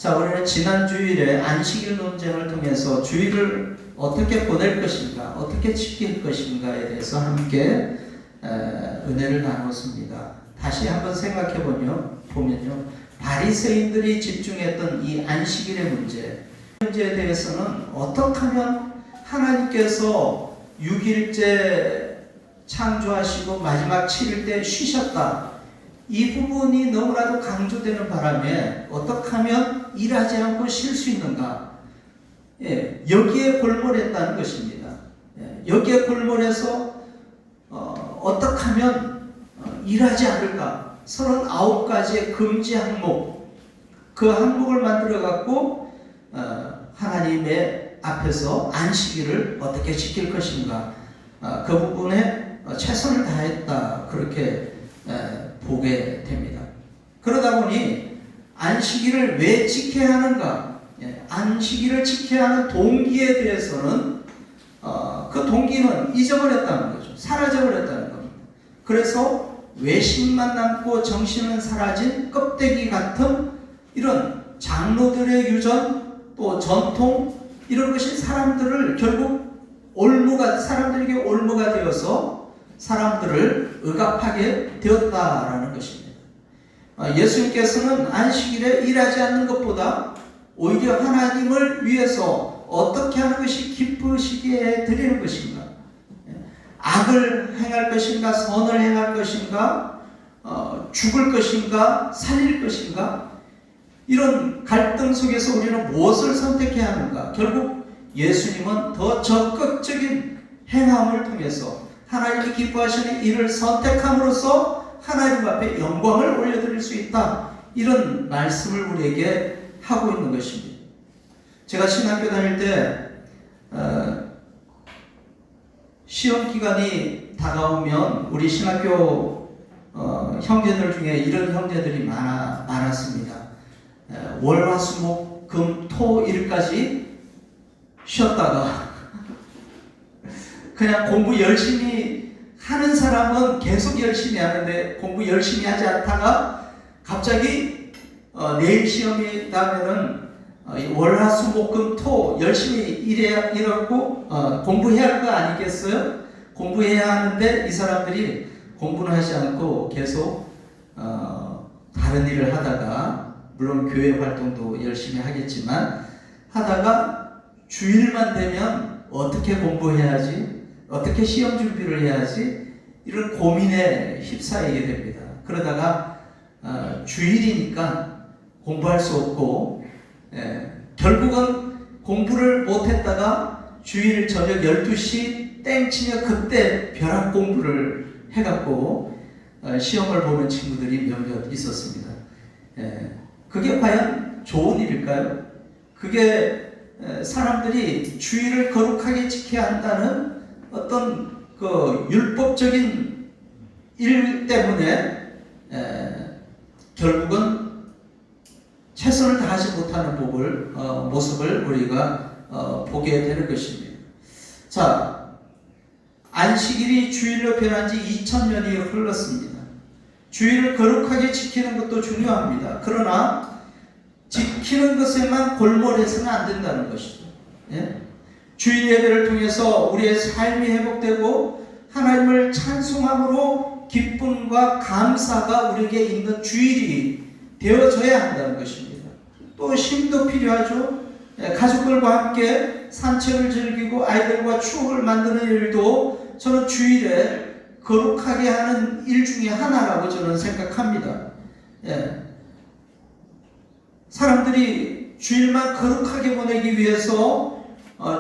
자, 우리는 지난 주일에 안식일 논쟁을 통해서 주일을 어떻게 보낼 것인가, 어떻게 지킬 것인가에 대해서 함께 은혜를 나눴습니다. 다시 한번 생각해 보면요, 바리새인들이 집중했던 이 안식일의 문제에 대해서는 어떻게 하면 하나님께서 6일째 창조하시고 마지막 7일 때 쉬셨다, 이 부분이 너무나도 강조되는 바람에 어떻게 하면 일하지 않고 쉴 수 있는가, 여기에 골몰했다는 것입니다. 여기에 골몰해서 어떻게 하면 일하지 않을까, 39가지의 금지 항목, 그 항목을 만들어 갖고 하나님의 앞에서 안식일을 어떻게 지킬 것인가, 그 부분에 최선을 다했다, 그렇게 보게 됩니다. 그러다 보니 안식일을 왜 지켜야 하는가, 안식일을 지켜야 하는 동기에 대해서는 그 동기는 잊어버렸다는 거죠. 사라져버렸다는 겁니다. 그래서 외식만 남고 정신은 사라진 껍데기 같은 이런 장로들의 유전, 또 전통, 이런 것이 사람들을 결국 사람들에게 올무가 되어서 사람들을 억압하게 되었다라는 것입니다. 예수님께서는 안식일에 일하지 않는 것보다 오히려 하나님을 위해서 어떻게 하는 것이 기쁘시게 드리는 것인가, 악을 행할 것인가, 선을 행할 것인가, 죽을 것인가, 살릴 것인가, 이런 갈등 속에서 우리는 무엇을 선택해야 하는가. 결국 예수님은 더 적극적인 행함을 통해서 하나님이 기뻐하시는 일을 선택함으로써 하나님 앞에 영광을 올려드릴 수 있다, 이런 말씀을 우리에게 하고 있는 것입니다. 제가 신학교 다닐 때 시험 기간이 다가오면 우리 신학교 형제들 중에 이런 형제들이 많았습니다. 월, 화, 수, 목, 금, 토, 일까지 쉬었다가 그냥 공부 열심히 하는 사람은 계속 열심히 하는데 공부 열심히 하지 않다가 갑자기 내일 시험이 나면은 월, 화, 수, 목, 금, 토 열심히 일하고 공부해야 할 거 아니겠어요? 공부해야 하는데 이 사람들이 공부는 하지 않고 계속 다른 일을 하다가, 물론 교회 활동도 열심히 하겠지만 하다가 주일만 되면 어떻게 공부해야지, 어떻게 시험 준비를 해야지, 이런 고민에 휩싸이게 됩니다. 그러다가 주일이니까 공부할 수 없고, 결국은 공부를 못했다가 주일 저녁 12시 땡 치면 그때 벼락 공부를 해갖고 시험을 보는 친구들이 몇몇 있었습니다. 그게 과연 좋은 일일까요? 그게 사람들이 주일을 거룩하게 지켜야 한다는 어떤 그 율법적인 일 때문에 결국은 최선을 다하지 못하는 모습을 우리가 보게 되는 것입니다. 자, 안식일이 주일로 변한 지 2000년이 흘렀습니다. 주일을 거룩하게 지키는 것도 중요합니다. 그러나 지키는 것에만 골몰해서는 안 된다는 것이죠. 주일 예배를 통해서 우리의 삶이 회복되고 하나님을 찬송함으로 기쁨과 감사가 우리에게 있는 주일이 되어져야 한다는 것입니다. 또 쉼도 필요하죠. 가족들과 함께 산책을 즐기고 아이들과 추억을 만드는 일도 저는 주일에 거룩하게 하는 일 중에 하나라고 저는 생각합니다. 사람들이 주일만 거룩하게 보내기 위해서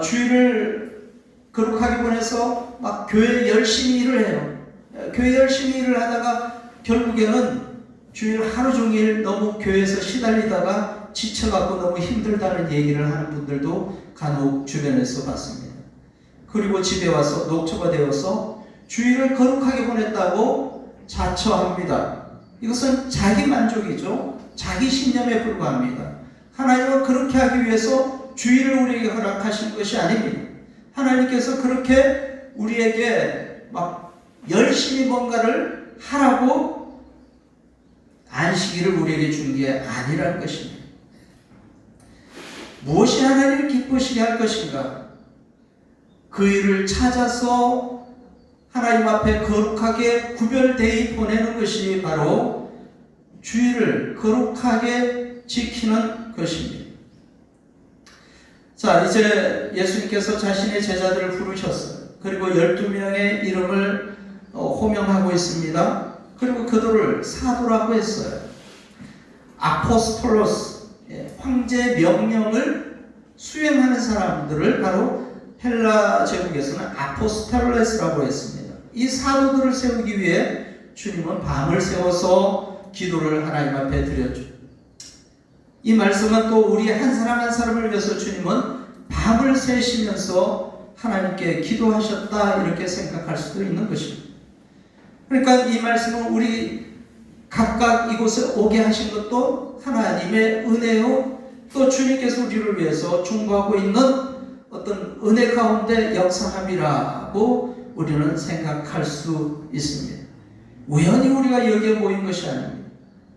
주일을 거룩하게 보내서 막 교회 열심히 일을 해요. 교회 열심히 일을 하다가 결국에는 주일 하루 종일 너무 교회에서 시달리다가 지쳐갖고 너무 힘들다는 얘기를 하는 분들도 간혹 주변에서 봤습니다. 그리고 집에 와서 녹초가 되어서 주일을 거룩하게 보냈다고 자처합니다. 이것은 자기 만족이죠. 자기 신념에 불과합니다. 하나님은 그렇게 하기 위해서 주일을 우리에게 허락하신 것이 아닙니다. 하나님께서 그렇게 우리에게 막 열심히 뭔가를 하라고 안식일을 우리에게 준 게 아니라는 것입니다. 무엇이 하나님을 기쁘시게 할 것인가? 그 일을 찾아서 하나님 앞에 거룩하게 구별되이 보내는 것이 바로 주일을 거룩하게 지키는 것입니다. 자, 이제 예수님께서 자신의 제자들을 부르셨어요. 그리고 12명의 이름을 호명하고 있습니다. 그리고 그들을 사도라고 했어요. 아포스톨로스, 황제 명령을 수행하는 사람들을 바로 헬라 제국에서는 아포스톨레스라고 했습니다. 이 사도들을 세우기 위해 주님은 밤을 새워서 기도를 하나님 앞에 드렸죠. 이 말씀은 또 우리 한 사람 한 사람을 위해서 주님은 밤을 새시면서 하나님께 기도하셨다, 이렇게 생각할 수도 있는 것입니다. 그러니까 이 말씀은 우리 각각 이곳에 오게 하신 것도 하나님의 은혜요, 또 주님께서 우리를 위해서 중보하고 있는 어떤 은혜 가운데 역사함이라고 우리는 생각할 수 있습니다. 우연히 우리가 여기에 모인 것이 아닙니다.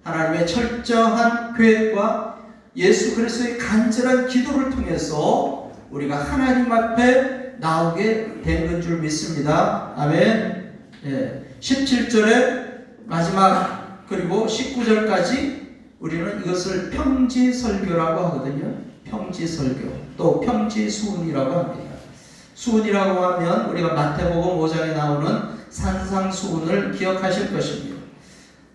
하나님의 철저한 계획과 예수 그리스도의 간절한 기도를 통해서 우리가 하나님 앞에 나오게 된 건 줄 믿습니다. 아멘. 17절에 마지막 그리고 19절까지 우리는 이것을 평지설교라고 하거든요. 평지설교, 또 평지수훈이라고 합니다. 수훈이라고 하면 우리가 마태복음 5장에 나오는 산상수훈을 기억하실 것입니다.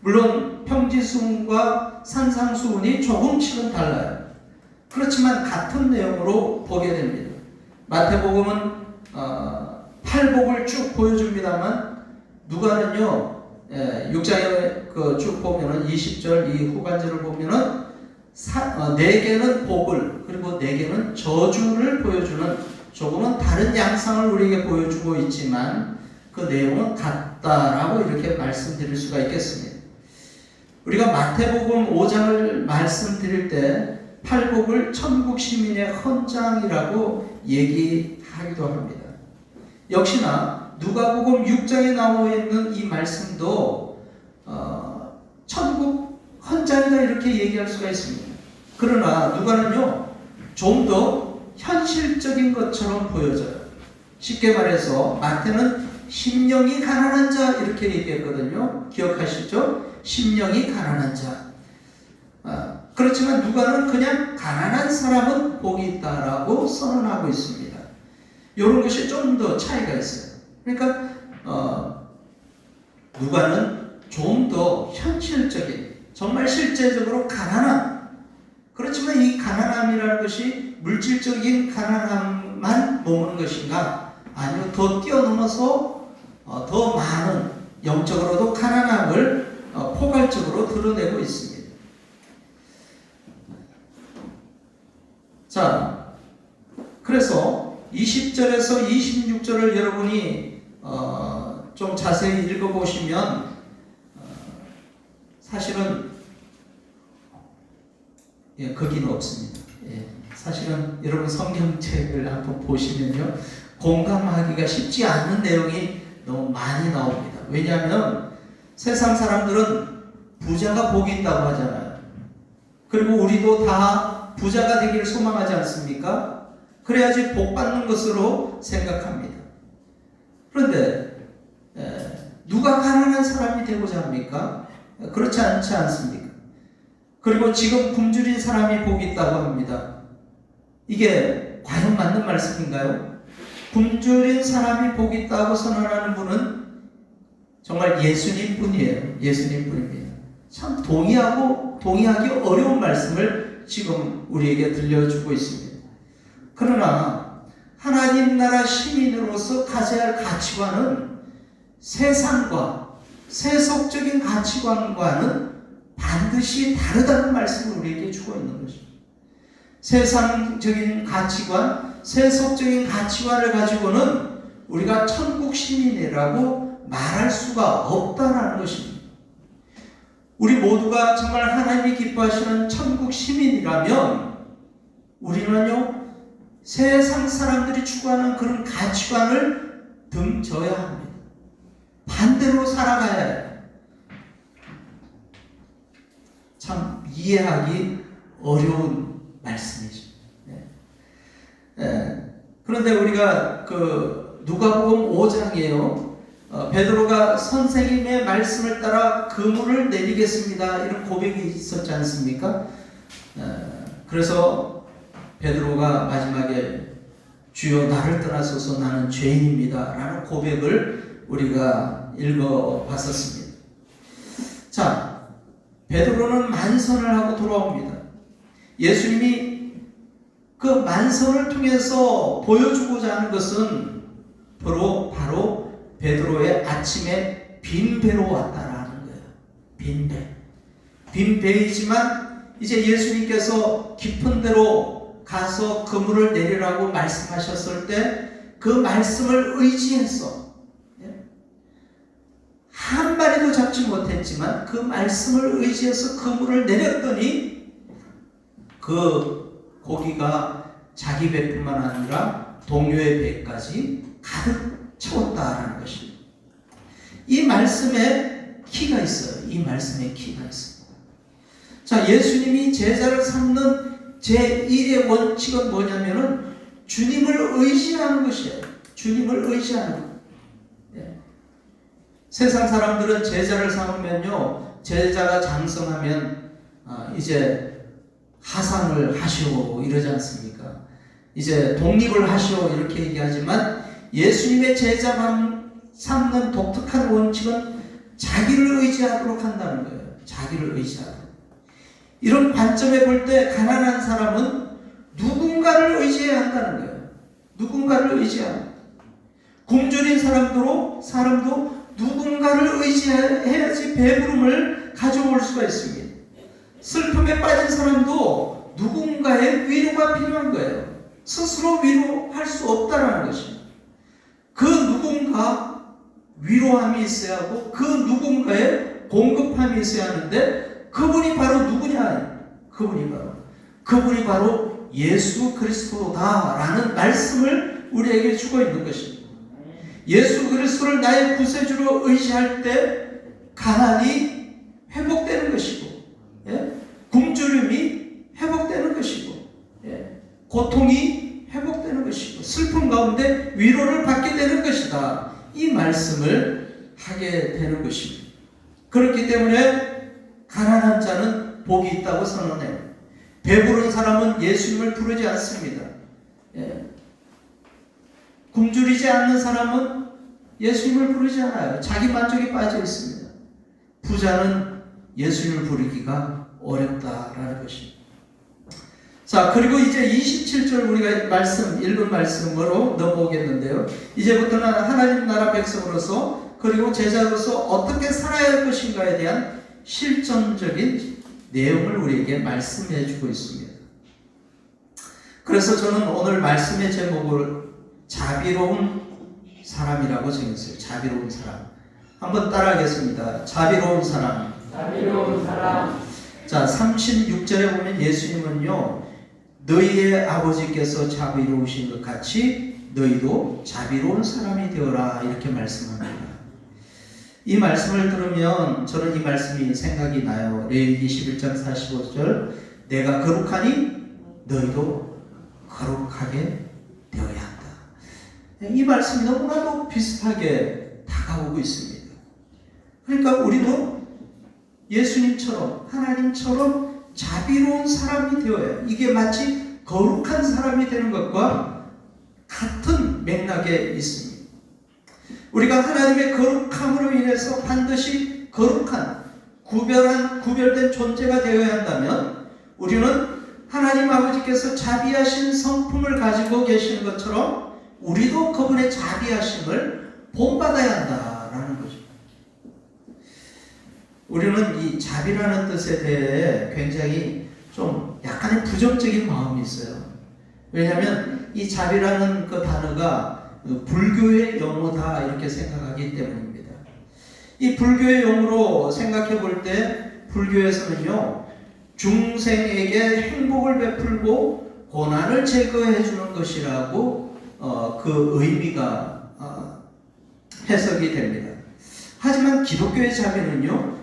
물론 평지수훈과 산상수훈이 조금씩은 달라요. 그렇지만 같은 내용으로 보게 됩니다. 마태복음은 팔복을 쭉 보여줍니다만 누가는요, 6장에 쭉 보면은 20절 이 후반절을 보면은 4개는 복을, 그리고 4개는 저주를 보여주는 조금은 다른 양상을 우리에게 보여주고 있지만 그 내용은 같다라고 이렇게 말씀드릴 수가 있겠습니다. 우리가 마태복음 5장을 말씀드릴 때 팔복을 천국 시민의 헌장이라고 얘기하기도 합니다. 역시나 누가복음 6장에 나와 있는 이 말씀도 천국 헌장이다 이렇게 얘기할 수가 있습니다. 그러나 누가는요, 좀 더 현실적인 것처럼 보여져요. 쉽게 말해서 마태는 심령이 가난한 자 이렇게 얘기했거든요. 기억하시죠? 심령이 가난한 자. 그렇지만 누가는 그냥 가난한 사람은 복이 있다라고 선언하고 있습니다. 이런 것이 좀 더 차이가 있어요. 그러니까 누가는 좀 더 현실적인, 정말 실제적으로 가난함, 그렇지만 이 가난함이라는 것이 물질적인 가난함만 머무는 것인가? 아니면 더 뛰어넘어서 더 많은 영적으로도 가난함을 포괄적으로 드러내고 있습니다. 자, 그래서 20절에서 26절을 여러분이 좀 자세히 읽어보시면 사실은 거기는 없습니다. 사실은 여러분 성경책을 한번 보시면요, 공감하기가 쉽지 않은 내용이 너무 많이 나옵니다. 왜냐하면 세상 사람들은 부자가 복이 있다고 하잖아요. 그리고 우리도 다 부자가 되기를 소망하지 않습니까? 그래야지 복 받는 것으로 생각합니다. 그런데 누가 가난한 사람이 되고자 합니까? 그렇지 않지 않습니까? 그리고 지금 굶주린 사람이 복이 있다고 합니다. 이게 과연 맞는 말씀인가요? 굶주린 사람이 복이 있다고 선언하는 분은 정말 예수님 뿐이에요. 예수님 뿐입니다. 참 동의하기 어려운 말씀을 지금 우리에게 들려주고 있습니다. 그러나 하나님 나라 시민으로서 가져야 할 가치관은 세상과 세속적인 가치관과는 반드시 다르다는 말씀을 우리에게 주고 있는 것입니다. 세상적인 가치관, 세속적인 가치관을 가지고는 우리가 천국 시민이라고 말할 수가 없다는 것입니다. 우리 모두가 정말 하나님이 기뻐하시는 천국 시민이라면 우리는요, 세상 사람들이 추구하는 그런 가치관을 등져야 합니다. 반대로 살아가야 해요. 참 이해하기 어려운 말씀이죠. 그런데 우리가 그 누가복음 5장이에요. 베드로가 선생님의 말씀을 따라 그물을 내리겠습니다, 이런 고백이 있었지 않습니까? 그래서 베드로가 마지막에 주여 나를 떠나소서 나는 죄인입니다 라는 고백을 우리가 읽어봤었습니다. 자, 베드로는 만선을 하고 돌아옵니다. 예수님이 그 만선을 통해서 보여주고자 하는 것은 바로 베드로의 아침에 빈 배로 왔다라는 거예요. 빈 배. 빈 배이지만 이제 예수님께서 깊은 데로 가서 그물을 내리라고 말씀하셨을 때 그 말씀을 의지해서 한 마리도 잡지 못했지만 그 말씀을 의지해서 그물을 내렸더니 그 고기가 자기 배뿐만 아니라 동료의 배까지 가득 채웠다라는 것입니다. 이 말씀에 키가 있어요. 이 말씀에 키가 있습니다. 자, 예수님이 제자를 삼는 제1의 원칙은 뭐냐면은 주님을 의지하는 것이에요. 주님을 의지하는 것. 세상 사람들은 제자를 삼으면요, 제자가 장성하면 이제 하상을 하시오 이러지 않습니까? 이제 독립을 하시오 이렇게 얘기하지만 예수님의 제자 삼는 독특한 원칙은 자기를 의지하도록 한다는 거예요. 자기를 의지하도록. 이런 관점에 볼 때 가난한 사람은 누군가를 의지해야 한다는 거예요. 누군가를 의지하는. 굶주린 사람도 누군가를 의지해야지 배부름을 가져올 수가 있습니다. 슬픔에 빠진 사람도 누군가의 위로가 필요한 거예요. 스스로 위로할 수 없다는 것입니다. 그 누군가 위로함이 있어야 하고 그 누군가의 공급함이 있어야 하는데 그분이 바로 누구냐? 그분이 바로 예수 그리스도다라는 말씀을 우리에게 주고 있는 것입니다. 예수 그리스도를 나의 구세주로 의지할 때 가난이 회복되는 것이고, 굶주림이 회복되는 것이고, 고통이 회복되는 것이고, 슬픔 가운데 위로를 받게 되는 것이다. 이 말씀을 하게 되는 것입니다. 그렇기 때문에 가난한 자는 복이 있다고 선언해요. 배부른 사람은 예수님을 부르지 않습니다. 굶주리지 않는 사람은 예수님을 부르지 않아요. 자기 만족에 빠져 있습니다. 부자는 예수님을 부르기가 어렵다라는 것입니다. 자, 그리고 이제 27절 우리가 읽은 말씀으로 넘어오겠는데요. 이제부터는 하나님 나라 백성으로서 그리고 제자로서 어떻게 살아야 할 것인가에 대한 실전적인 내용을 우리에게 말씀해 주고 있습니다. 그래서 저는 오늘 말씀의 제목을 자비로운 사람이라고 정했어요. 자비로운 사람. 한번 따라하겠습니다. 자비로운 사람. 자비로운 사람. 자, 36절에 보면 예수님은요, 너희의 아버지께서 자비로우신 것 같이 너희도 자비로운 사람이 되어라 이렇게 말씀합니다. 이 말씀을 들으면 저는 이 말씀이 생각이 나요. 레위기 11장 45절 내가 거룩하니 너희도 거룩하게 되어야 한다. 이 말씀이 너무나도 비슷하게 다가오고 있습니다. 그러니까 우리도 예수님처럼 하나님처럼 자비로운 사람이 되어야 해요. 이게 마치 거룩한 사람이 되는 것과 같은 맥락에 있습니다. 우리가 하나님의 거룩함으로 인해서 반드시 거룩한 구별된 존재가 되어야 한다면 우리는 하나님 아버지께서 자비하신 성품을 가지고 계시는 것처럼 우리도 그분의 자비하심을 본받아야 한다라는 거죠. 우리는 이 자비라는 뜻에 대해 굉장히 좀 약간의 부정적인 마음이 있어요. 왜냐하면 이 자비라는 그 단어가 불교의 용어다 이렇게 생각하기 때문입니다. 이 불교의 용어로 생각해 볼 때 불교에서는요, 중생에게 행복을 베풀고 고난을 제거해 주는 것이라고 그 의미가 해석이 됩니다. 하지만 기독교의 자비는요,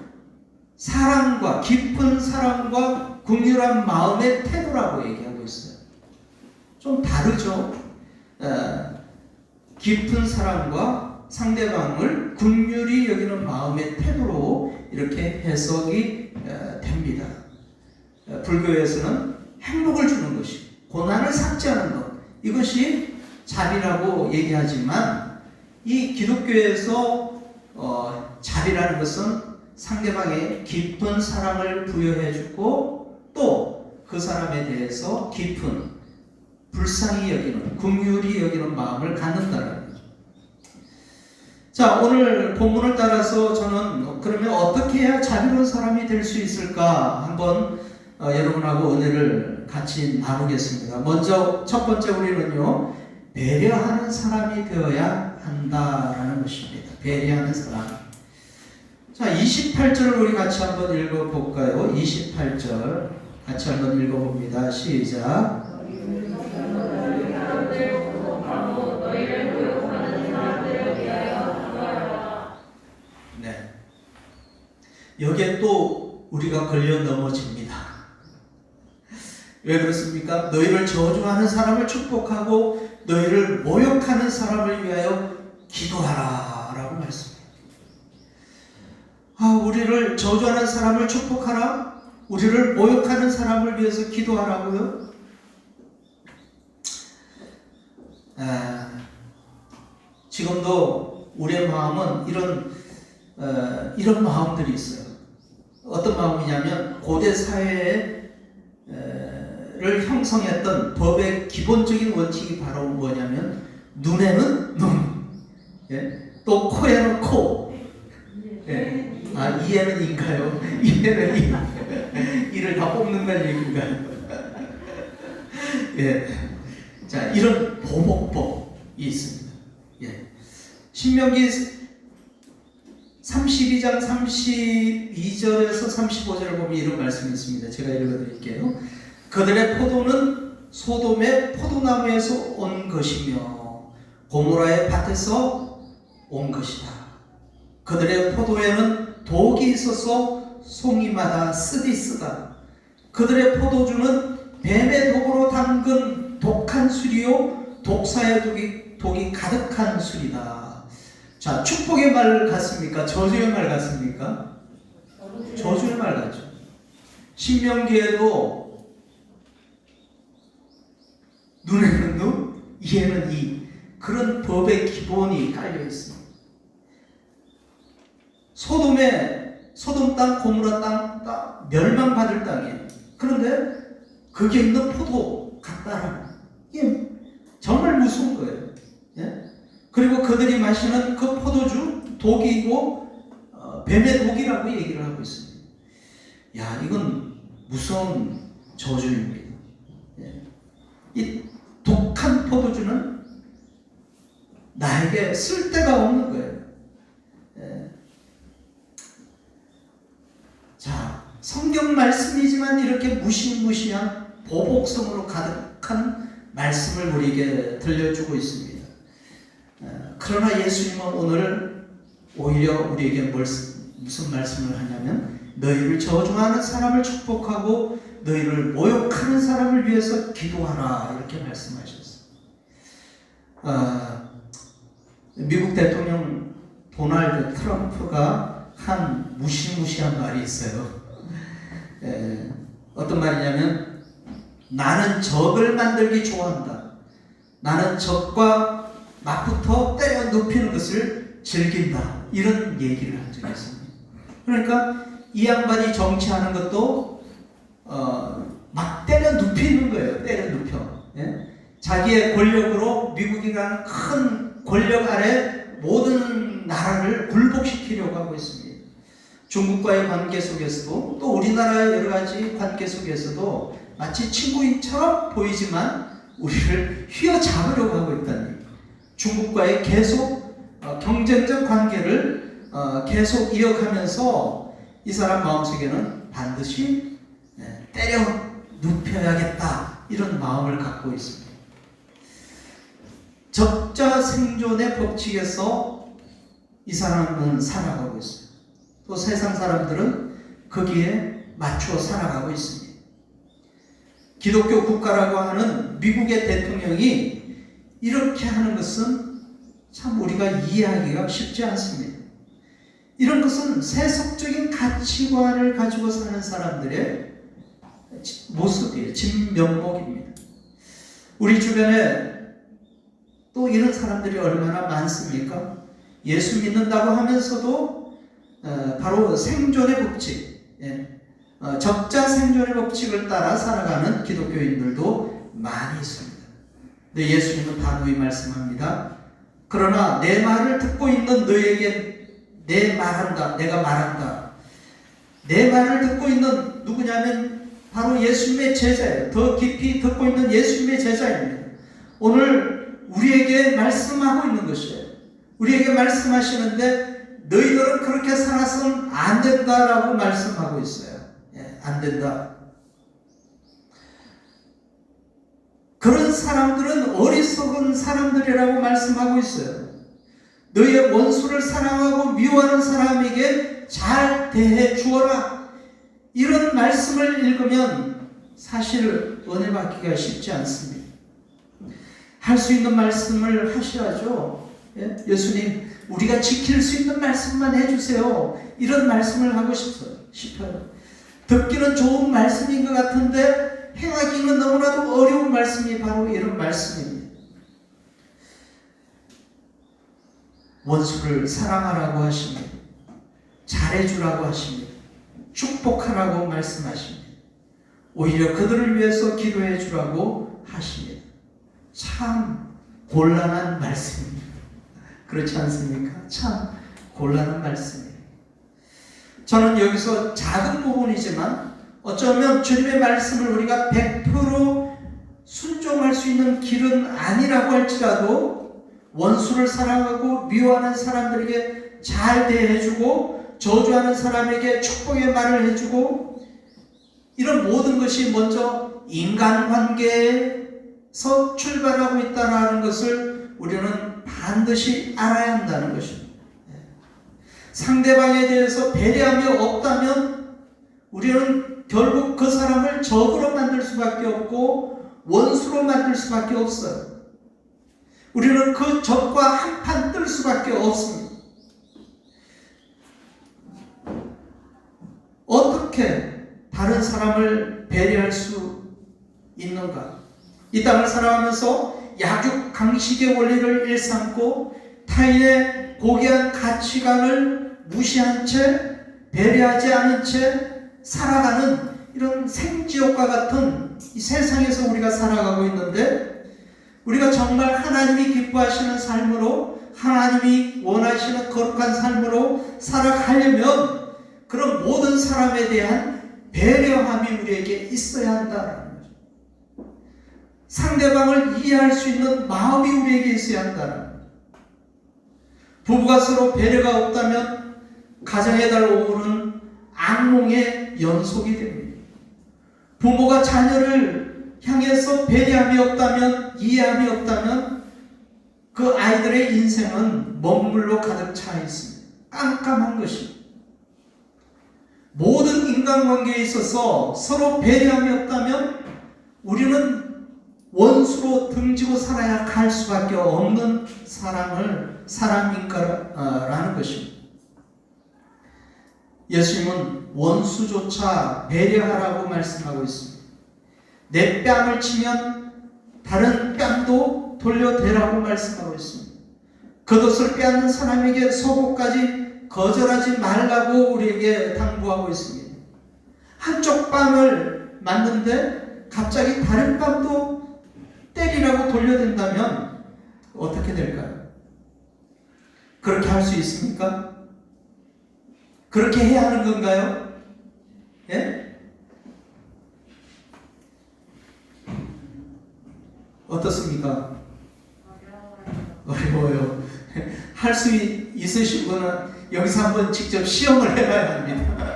사랑과 깊은 사랑과 긍휼한 마음의 태도라고 얘기하고 있어요. 좀 다르죠. 깊은 사랑과 상대방을 긍휼히 여기는 마음의 태도로 이렇게 해석이 됩니다. 불교에서는 행복을 주는 것이, 고난을 삭제하는 것, 이것이 자비라고 얘기하지만 이 기독교에서 자비라는 것은 상대방의 깊은 사랑을 부여해주고 또 그 사람에 대해서 깊은 불쌍히 여기는, 긍휼히 여기는 마음을 갖는다는 거죠. 자, 오늘 본문을 따라서 저는 그러면 어떻게 해야 자비로운 사람이 될 수 있을까 한번 여러분하고 은혜를 같이 나누겠습니다. 먼저 첫 번째 우리는요, 배려하는 사람이 되어야 한다라는 것입니다. 배려하는 사람. 자, 28절을 우리 같이 한번 읽어볼까요? 28절 같이 한번 읽어봅니다. 시작. 네. 여기에 또 우리가 걸려 넘어집니다. 왜 그렇습니까? 너희를 저주하는 사람을 축복하고 너희를 모욕하는 사람을 위하여 기도하라 라고 말씀합니다. 우리를 저주하는 사람을 축복하라? 우리를 모욕하는 사람을 위해서 기도하라고요? 지금도 우리의 마음은 이런 마음들이 있어요. 어떤 마음이냐면 고대 사회를 형성했던 법의 기본적인 원칙이 바로 뭐냐면 눈에는 눈, 예? 또 코에는 코, 예? 이에는 이인가요? 이에는 이. 이를 다 뽑는다는 얘기인가요? 예. 자, 이런 보복법이 있습니다. 예. 신명기 32장 32절에서 35절을 보면 이런 말씀이 있습니다. 제가 읽어드릴게요. 그들의 포도는 소돔의 포도나무에서 온 것이며 고모라의 밭에서 온 것이다. 그들의 포도에는 독이 있어서 송이마다 쓰디쓰다. 그들의 포도주는 뱀의 독으로 담근 독한 술이요 독사의 독이 가득한 술이다. 자, 축복의 말 같습니까? 저주의 말 같습니까? 저주의 말 같죠. 신명기에도 눈에는 눈, 이에는 이, 그런 법의 기본이 깔려 있습니다. 소돔 땅, 고모라 땅 멸망받을 땅이에요. 그런데 거기에 있는 포도 같다라는, 이게 정말 무서운 거예요. 예? 그리고 그들이 마시는 그 포도주 독이고 뱀의 독이라고 얘기를 하고 있습니다. 야, 이건 무서운 저주입니다. 예? 이 독한 포도주는 나에게 쓸데가 없는 거예요. 예? 자, 성경 말씀이지만 이렇게 무시무시한 보복성으로 가득한 말씀을 우리에게 들려주고 있습니다. 그러나 예수님은 오늘 오히려 우리에게 무슨 말씀을 하냐면 너희를 저주하는 사람을 축복하고 너희를 모욕하는 사람을 위해서 기도하라 이렇게 말씀하셨어요. 미국 대통령 도널드 트럼프가 한 무시무시한 말이 있어요. 어떤 말이냐면 나는 적을 만들기 좋아한다. 나는 적과 맞붙어 때려 눕히는 것을 즐긴다. 이런 얘기를 한 적이 있습니다. 그러니까 이 양반이 정치하는 것도 막 때려 눕히는 거예요. 때려 눕혀. 예? 자기의 권력으로 미국이라는 큰 권력 아래 모든 나라를 굴복시키려고 하고 있습니다. 중국과의 관계 속에서도 또 우리나라의 여러 가지 관계 속에서도 마치 친구인처럼 보이지만 우리를 휘어잡으려고 하고 있다는 얘기예요. 중국과의 계속 경쟁적 관계를 계속 이어가면서 이 사람 마음속에는 반드시 때려 눕혀야겠다 이런 마음을 갖고 있습니다. 적자 생존의 법칙에서 이 사람은 살아가고 있어요. 또 세상 사람들은 거기에 맞추어 살아가고 있습니다. 기독교 국가라고 하는 미국의 대통령이 이렇게 하는 것은 참 우리가 이해하기가 쉽지 않습니다. 이런 것은 세속적인 가치관을 가지고 사는 사람들의 모습이에요. 진면목입니다. 우리 주변에 또 이런 사람들이 얼마나 많습니까? 예수 믿는다고 하면서도 바로 생존의 법칙, 적자 생존의 법칙을 따라 살아가는 기독교인들도 많이 있습니다. 근데 예수님은 단호히 말씀합니다. 그러나 내 말을 듣고 있는 너에게 내가 말한다. 내 말을 듣고 있는 누구냐면 바로 예수님의 제자예요. 더 깊이 듣고 있는 예수님의 제자입니다. 오늘 우리에게 말씀하고 있는 것이에요. 우리에게 말씀하시는데 너희들은 그렇게 살아서는 안 된다라고 말씀하고 있어요. 안 된다. 그런 사람들은 어리석은 사람들이라고 말씀하고 있어요. 너희의 원수를 사랑하고 미워하는 사람에게 잘 대해 주어라. 이런 말씀을 읽으면 사실 은혜 받기가 쉽지 않습니다. 할 수 있는 말씀을 하셔야죠. 예수님, 우리가 지킬 수 있는 말씀만 해주세요. 이런 말씀을 하고 싶어요. 듣기는 좋은 말씀인 것 같은데 행하기는 너무나도 어려운 말씀이 바로 이런 말씀입니다. 원수를 사랑하라고 하십니다. 잘해주라고 하십니다. 축복하라고 말씀하십니다. 오히려 그들을 위해서 기도해 주라고 하십니다. 참 곤란한 말씀입니다. 그렇지 않습니까? 참 곤란한 말씀입니다. 저는 여기서 작은 부분이지만 어쩌면 주님의 말씀을 우리가 100% 순종할 수 있는 길은 아니라고 할지라도 원수를 사랑하고 미워하는 사람들에게 잘 대해주고 저주하는 사람에게 축복의 말을 해주고 이런 모든 것이 먼저 인간관계에서 출발하고 있다는 것을 우리는 반드시 알아야 한다는 것입니다. 상대방에 대해서 배려함이 없다면 우리는 결국 그 사람을 적으로 만들 수밖에 없고 원수로 만들 수밖에 없어요. 우리는 그 적과 한판 뜰 수밖에 없습니다. 어떻게 다른 사람을 배려할 수 있는가? 이 땅을 살아가면서 약육강식의 원리를 일삼고 타인의 고귀한 가치관을 무시한 채 배려하지 않은 채 살아가는 이런 생지옥과 같은 이 세상에서 우리가 살아가고 있는데 우리가 정말 하나님이 기뻐하시는 삶으로 하나님이 원하시는 거룩한 삶으로 살아가려면 그런 모든 사람에 대한 배려함이 우리에게 있어야 한다는 거죠. 상대방을 이해할 수 있는 마음이 우리에게 있어야 한다는 거죠. 부부가 서로 배려가 없다면 가정의 달 오후는 악몽의 연속이 됩니다. 부모가 자녀를 향해서 배려함이 없다면 이해함이 없다면 그 아이들의 인생은 먹물로 가득 차 있습니다. 깜깜한 것입니다. 모든 인간관계에 있어서 서로 배려함이 없다면 우리는 원수로 등지고 살아야 갈 수밖에 없는 사람인가라는 것입니다. 예수님은 원수조차 배려하라고 말씀하고 있습니다. 내 뺨을 치면 다른 뺨도 돌려대라고 말씀하고 있습니다. 겉옷을 빼앗는 사람에게 속옷까지 거절하지 말라고 우리에게 당부하고 있습니다. 한쪽 뺨을 맞는데 갑자기 다른 뺨도 때리라고 돌려댄다면 어떻게 될까요? 그렇게 할 수 있습니까? 그렇게 해야 하는 건가요? 예? 어떻습니까? 어려워요. 할 수 있으신 분은 여기서 한번 직접 시험을 해봐야 합니다.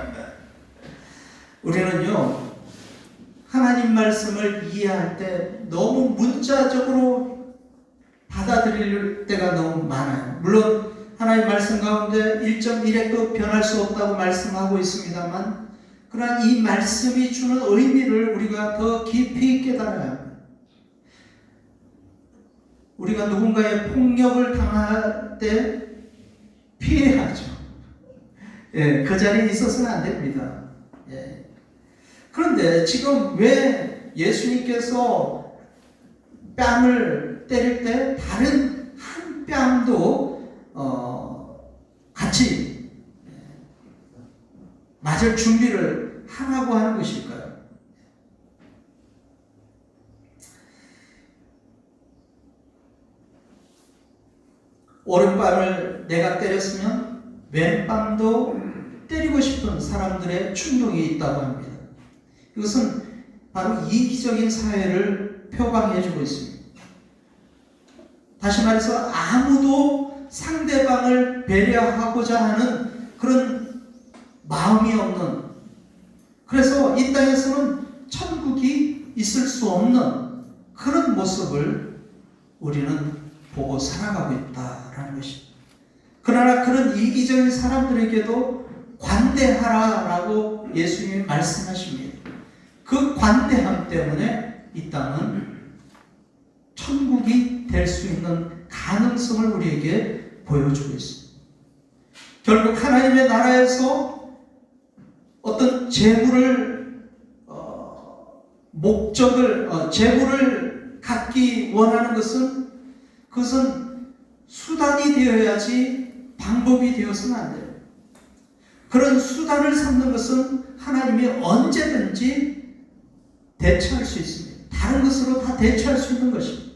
우리는요, 하나님 말씀을 이해할 때 너무 문자적으로 받아들일 때가 너무 많아요. 물론 하나님 말씀 가운데 1.1핵도 변할 수 없다고 말씀하고 있습니다만 그러나 이 말씀이 주는 의미를 우리가 더 깊이 깨달아야 합니다. 우리가 누군가의 폭력을 당할 때 피해야죠. 예, 그 자리에 있어서는 안 됩니다. 예. 그런데 지금 왜 예수님께서 뺨을 때릴 때 다른 한 뺨도 같이 맞을 준비를 하라고 하는 것일까요? 오른뺨을 내가 때렸으면 왼뺨도 때리고 싶은 사람들의 충동이 있다고 합니다. 이것은 바로 이기적인 사회를 표방해주고 있습니다. 다시 말해서 아무도 상대방을 배려하고자 하는 그런 마음이 없는, 그래서 이 땅에서는 천국이 있을 수 없는 그런 모습을 우리는 보고 살아가고 있다라는 것입니다. 그러나 그런 이기적인 사람들에게도 관대하라라고 예수님이 말씀하십니다. 그 관대함 때문에 이 땅은 천국이 될 수 있는 가능성을 우리에게 보여주고 있습니다. 결국 하나님의 나라에서 어떤 재물을 재물을 갖기 원하는 것은 그것은 수단이 되어야지 방법이 되어서는 안 돼요. 그런 수단을 삼는 것은 하나님이 언제든지 대처할 수 있습니다. 다른 것으로 다 대처할 수 있는 것입니다.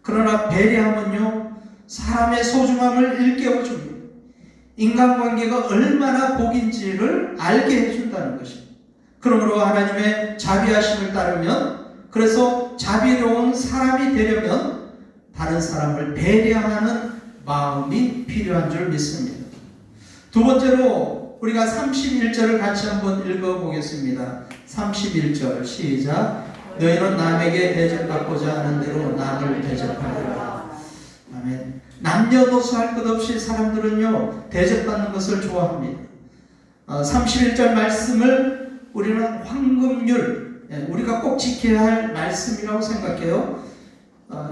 그러나 배려함은요, 사람의 소중함을 일깨워줍니다. 인간관계가 얼마나 복인지를 알게 해준다는 것입니다. 그러므로 하나님의 자비하심을 따르면, 그래서 자비로운 사람이 되려면 다른 사람을 배려하는 마음이 필요한 줄 믿습니다. 두 번째로 우리가 31절을 같이 한번 읽어보겠습니다. 31절 시작. 너희는 남에게 대접받고자 하는 대로 남을 대접하라. 아멘. 남녀노소 할 것 없이 사람들은요, 대접받는 것을 좋아합니다. 31절 말씀을 우리는 황금률, 우리가 꼭 지켜야 할 말씀이라고 생각해요.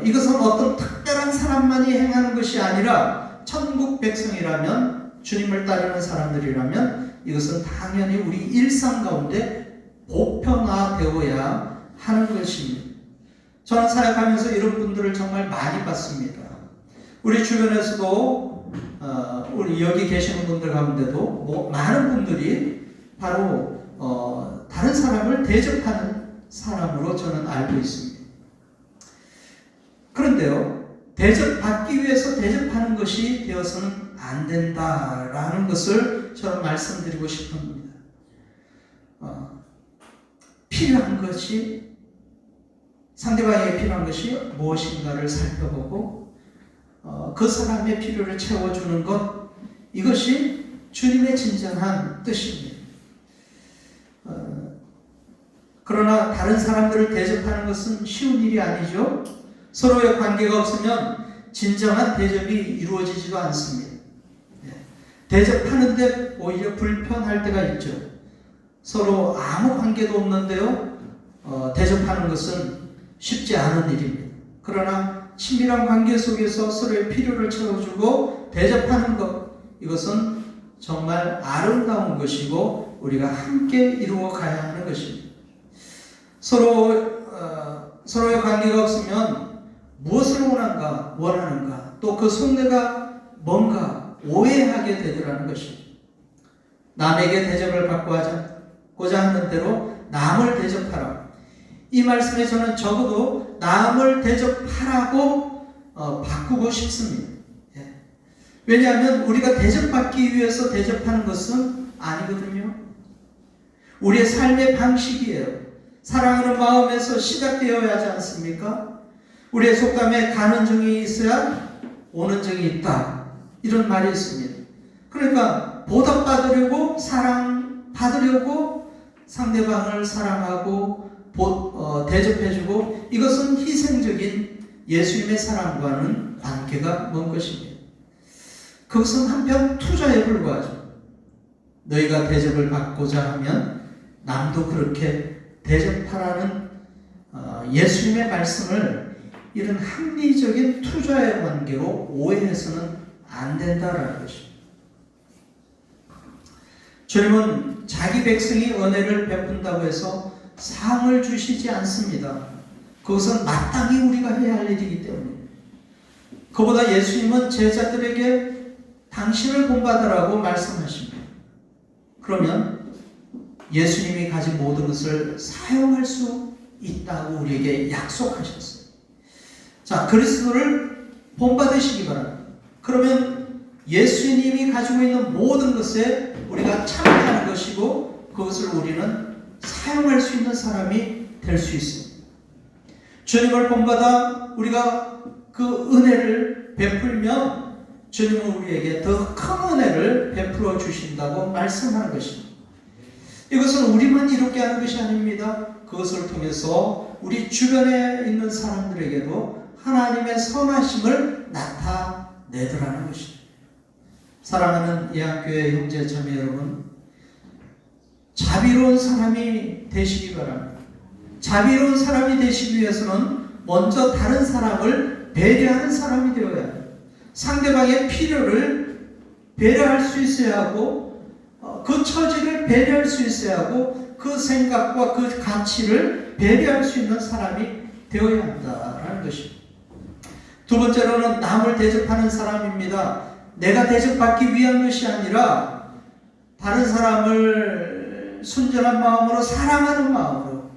이것은 어떤 특별한 사람만이 행하는 것이 아니라 천국 백성이라면, 주님을 따르는 사람들이라면 이것은 당연히 우리 일상 가운데 보편화되어야 하는 것입니다. 저는 사역하면서 이런 분들을 정말 많이 봤습니다. 우리 주변에서도 우리 여기 계시는 분들 가운데도 많은 분들이 바로 다른 사람을 대접하는 사람으로 저는 알고 있습니다. 그런데요, 대접받기 위해서 대접하는 것이 되어서는 안 된다라는 것을 저는 말씀드리고 싶습니다. 필요한 것이, 상대방에게 필요한 것이 무엇인가를 살펴보고 그 사람의 필요를 채워주는 것, 이것이 주님의 진정한 뜻입니다. 그러나 다른 사람들을 대접하는 것은 쉬운 일이 아니죠. 서로의 관계가 없으면 진정한 대접이 이루어지지도 않습니다. 대접하는데 오히려 불편할 때가 있죠. 서로 아무 관계도 없는데요, 대접하는 것은 쉽지 않은 일입니다. 그러나 친밀한 관계 속에서 서로의 필요를 채워주고 대접하는 것, 이것은 정말 아름다운 것이고 우리가 함께 이루어 가야 하는 것입니다. 서로의 관계가 없으면 무엇을 원하는가, 또 그 속내가 뭔가 오해하게 되더라는 것입니다. 남에게 대접을 받고자 하는 대로 남을 대접하라. 이 말씀에 저는 적어도 남을 대접하라고 바꾸고 싶습니다. 왜냐하면 우리가 대접받기 위해서 대접하는 것은 아니거든요. 우리의 삶의 방식이에요. 사랑하는 마음에서 시작되어야 하지 않습니까? 우리의 속담에 가는 정이 있어야 오는 정이 있다, 이런 말이 있습니다. 그러니까 보답받으려고, 사랑받으려고 상대방을 사랑하고 대접해주고, 이것은 희생적인 예수님의 사랑과는 관계가 먼 것입니다. 그것은 한편 투자에 불과하죠. 너희가 대접을 받고자 하면 남도 그렇게 대접하라는 예수님의 말씀을 이런 합리적인 투자의 관계로 오해해서는 안 된다라는 것입니다. 주님은 자기 백성이 은혜를 베푼다고 해서 상을 주시지 않습니다. 그것은 마땅히 우리가 해야 할 일이기 때문에. 그보다 예수님은 제자들에게 당신을 본받으라고 말씀하십니다. 그러면 예수님이 가진 모든 것을 사용할 수 있다고 우리에게 약속하셨어요. 자, 그리스도를 본받으시기 바랍니다. 그러면 예수님이 가지고 있는 모든 것에 우리가 참여하는 것이고 그것을 우리는 사용할 수 있는 사람이 될 수 있습니다. 주님을 본받아 우리가 그 은혜를 베풀면 주님은 우리에게 더 큰 은혜를 베풀어 주신다고 말씀하는 것입니다. 이것은 우리만 이롭게 하는 것이 아닙니다. 그것을 통해서 우리 주변에 있는 사람들에게도 하나님의 선하심을 나타내더라는 것입니다. 사랑하는 예학교회 형제 자매 여러분, 자비로운 사람이 되시기 바랍니다. 자비로운 사람이 되시기 위해서는 먼저 다른 사람을 배려하는 사람이 되어야 합니다. 상대방의 필요를 배려할 수 있어야 하고 그 처지를 배려할 수 있어야 하고 그 생각과 그 가치를 배려할 수 있는 사람이 되어야 한다라는 것입니다. 두 번째로는 남을 대접하는 사람입니다. 내가 대접받기 위한 것이 아니라 다른 사람을 순전한 마음으로 사랑하는 마음으로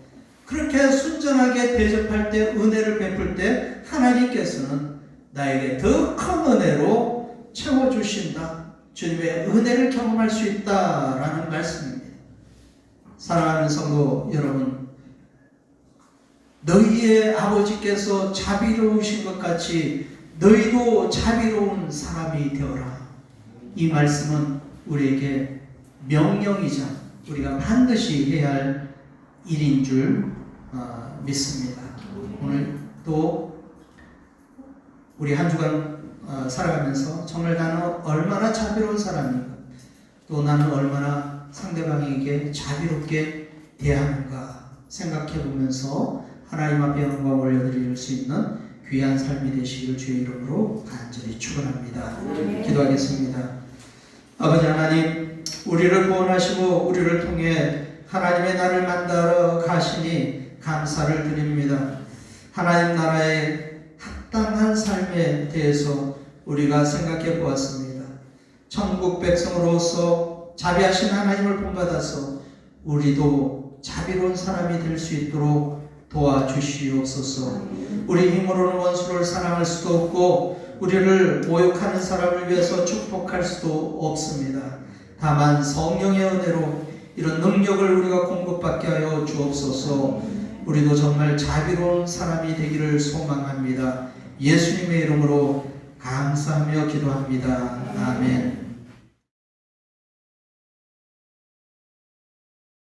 그렇게 순전하게 대접할 때 은혜를 베풀 때 하나님께서는 나에게 더 큰 은혜로 채워주신다. 주님의 은혜를 경험할 수 있다라는 말씀입니다. 사랑하는 성도 여러분, 너희의 아버지께서 자비로우신 것 같이 너희도 자비로운 사람이 되어라. 이 말씀은 우리에게 명령이자 우리가 반드시 해야 할 일인 줄 믿습니다. 오늘 또 우리 한 주간 살아가면서 정말 나는 얼마나 자비로운 사람인가, 또 나는 얼마나 상대방에게 자비롭게 대하는가 생각해 보면서 하나님 앞에 영광 올려드릴 수 있는 귀한 삶이 되시길 주의 이름으로 간절히 축원합니다. 기도하겠습니다. 아버지 하나님, 우리를 구원하시고 우리를 통해 하나님의 나라를 만들어 가시니 감사를 드립니다. 하나님 나라의 합당한 삶에 대해서 우리가 생각해 보았습니다. 천국 백성으로서 자비하신 하나님을 본받아서 우리도 자비로운 사람이 될 수 있도록 도와주시옵소서. 우리 힘으로는 원수를 사랑할 수도 없고 우리를 모욕하는 사람을 위해서 축복할 수도 없습니다. 다만 성령의 은혜로 이런 능력을 우리가 공급받게 하여 주옵소서. 우리도 정말 자비로운 사람이 되기를 소망합니다. 예수님의 이름으로 감사하며 기도합니다. 아멘.